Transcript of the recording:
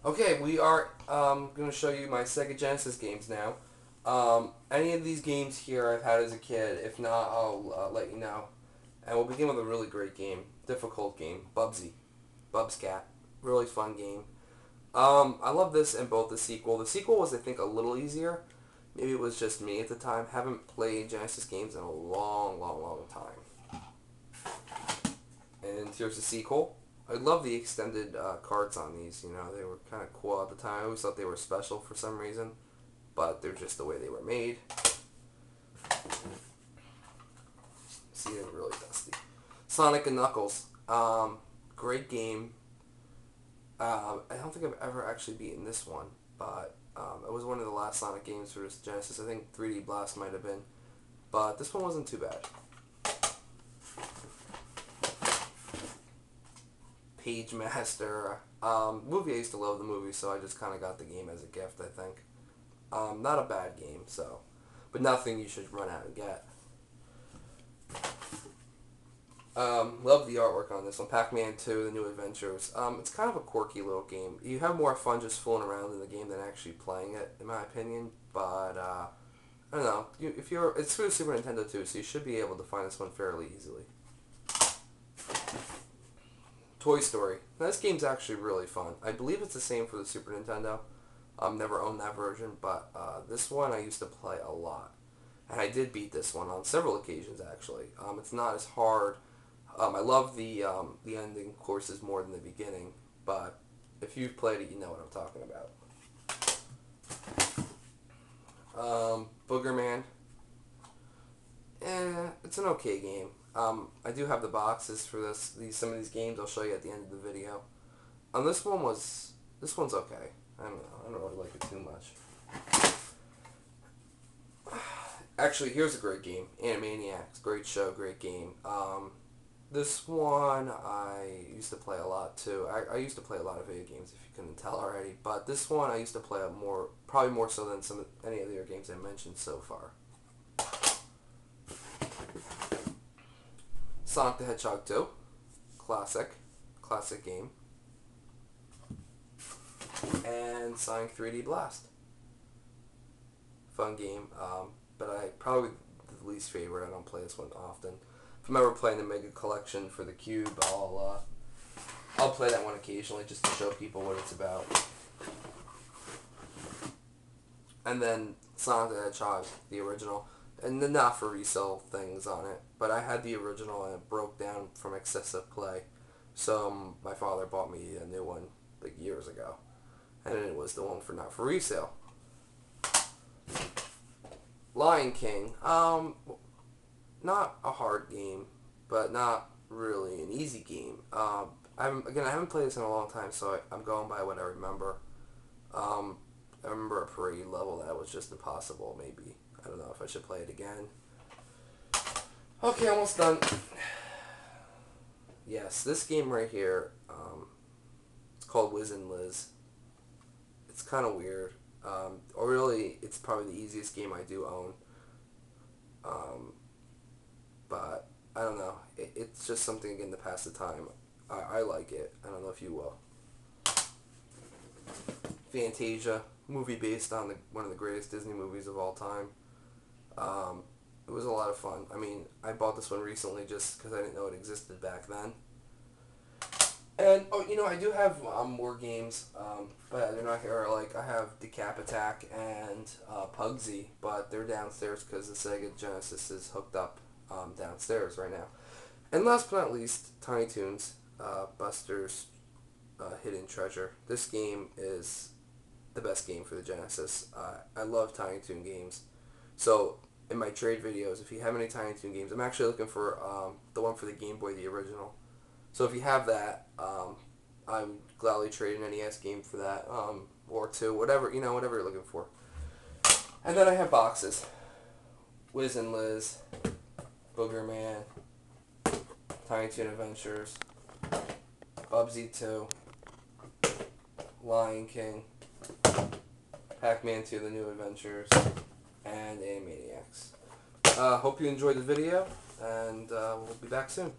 Okay, we are going to show you my Sega Genesis games now. Any of these games here I've had as a kid. If not, I'll let you know. And we'll begin with a really great game, difficult game, Bubsy, Bubscat. Really fun game. I love this and both the sequel. The sequel was, I think, a little easier. Maybe it was just me at the time. Haven't played Genesis games in a long, long, long time. And here's the sequel. I love the extended carts on these. You know, they were kind of cool at the time. I always thought they were special for some reason, but they're just the way they were made. See, they're really dusty. Sonic and Knuckles. Great game. I don't think I've ever actually beaten this one, but it was one of the last Sonic games for Genesis. I think 3D Blast might have been, but this one wasn't too bad. Page Master. Movie, I used to love the movie, so I just kind of got the game as a gift, I think. Not a bad game, so, but nothing you should run out and get. Love the artwork on this one. Pac-Man 2, The New Adventures. It's kind of a quirky little game. You have more fun just fooling around in the game than actually playing it, in my opinion. But, I don't know. It's for the Super Nintendo too, so you should be able to find this one fairly easily. Toy Story. Now, this game's actually really fun. I believe it's the same for the Super Nintendo. I've never owned that version, but this one I used to play a lot. And I did beat this one on several occasions, actually. It's not as hard. I love the ending courses more than the beginning, but if you've played it, you know what I'm talking about. Boogerman. It's an okay game. I do have the boxes for some of these games. I'll show you at the end of the video. This one's okay. I don't really like it too much. Actually, here's a great game, Animaniacs. Great show, great game. This one I used to play a lot too. I used to play a lot of video games, if you couldn't tell already. But this one I used to play probably more so than any of the other games I mentioned so far. Sonic the Hedgehog 2, classic game. And Sonic 3D Blast, fun game. But probably the least favorite. I don't play this one often. If I'm ever playing the Mega Collection for the Cube, I'll play that one occasionally just to show people what it's about. And then Sonic the Hedgehog, the original, and the not for resale things on it. But I had the original and it broke down from excessive play, so my father bought me a new one like years ago, and it was the one for not for resale. Lion King. Not a hard game, but not really an easy game. I haven't played this in a long time, so I'm going by what I remember. I remember a parade level that was just impossible, maybe. I don't know if I should play it again. Okay, almost done. Yes, this game right here, it's called Wiz and Liz. It's kind of weird. Or really, it's probably the easiest game I do own. But I don't know. It's just something again to pass the time. I like it. I don't know if you will. Fantasia, movie based on one of the greatest Disney movies of all time. It was a lot of fun. I mean, I bought this one recently just because I didn't know it existed back then. And, oh, you know, I do have more games, but they're not here. Like, I have Decap Attack and Pugsy, but they're downstairs because the Sega Genesis is hooked up downstairs right now. And last but not least, Tiny Toons, Buster's Hidden Treasure. This game is the best game for the Genesis. I love Tiny Toon games. So, in my trade videos, if you have any Tiny Toon games, I'm actually looking for the one for the Game Boy, the original. So if you have that, I would gladly trade an NES game for that, or two, whatever you're looking for. And then I have boxes. Wiz and Liz, Boogerman, Tiny Toon Adventures, Bubsy 2, Lion King, Pac-Man 2, The New Adventures, and Animaniacs. Hope you enjoyed the video, and we'll be back soon.